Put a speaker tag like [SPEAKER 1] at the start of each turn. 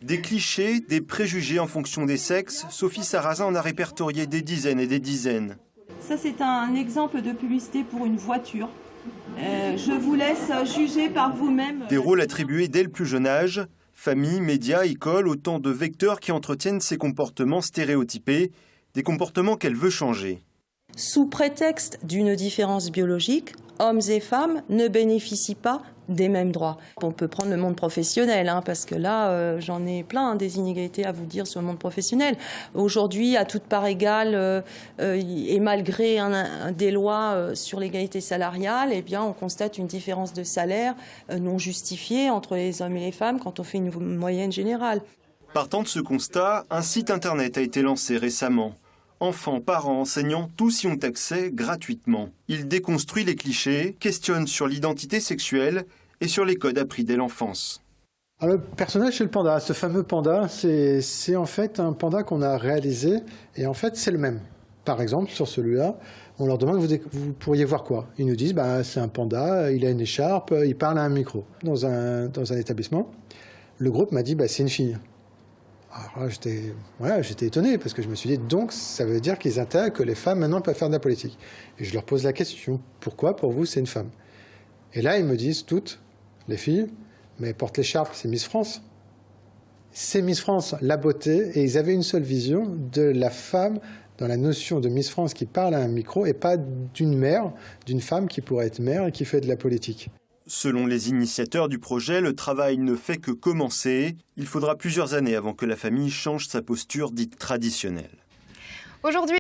[SPEAKER 1] Des clichés, des préjugés en fonction des sexes, Sophie Sarrazin en a répertorié des dizaines et des dizaines.
[SPEAKER 2] Ça, c'est un exemple de publicité pour une voiture. Je vous laisse juger par vous-même.
[SPEAKER 1] Des rôles attribués dès le plus jeune âge, famille, médias, école, autant de vecteurs qui entretiennent ces comportements stéréotypés, des comportements qu'elle veut changer.
[SPEAKER 3] Sous prétexte d'une différence biologique, hommes et femmes ne bénéficient pas des mêmes droits. On peut prendre le monde professionnel, parce que là, j'en ai plein des inégalités à vous dire sur le monde professionnel. Aujourd'hui, à toute part égale, et malgré des lois sur l'égalité salariale, eh bien, on constate une différence de salaire non justifiée entre les hommes et les femmes quand on fait une moyenne générale.
[SPEAKER 1] Partant de ce constat, un site internet a été lancé récemment. Enfants, parents, enseignants, tous y ont accès gratuitement. Il déconstruit les clichés, questionne sur l'identité sexuelle et sur les codes appris dès l'enfance.
[SPEAKER 4] Le personnage, c'est le panda. Ce fameux panda, c'est en fait un panda qu'on a réalisé et en fait, c'est le même. Par exemple, sur celui-là, on leur demande vous pourriez voir quoi. Ils nous disent c'est un panda, il a une écharpe, il parle à un micro. Dans un établissement, le groupe m'a dit c'est une fille. Alors là, j'étais étonné parce que je me suis dit, donc ça veut dire qu'ils intègrent que les femmes maintenant peuvent faire de la politique. Et je leur pose la question, pourquoi pour vous c'est une femme? Et là, ils me disent toutes, les filles, mais porte l'écharpe, c'est Miss France. C'est Miss France, la beauté, et ils avaient une seule vision de la femme dans la notion de Miss France qui parle à un micro et pas d'une mère, d'une femme qui pourrait être mère et qui fait de la politique.
[SPEAKER 1] Selon les initiateurs du projet, le travail ne fait que commencer. Il faudra plusieurs années avant que la famille change sa posture dite traditionnelle.
[SPEAKER 5] Aujourd'hui,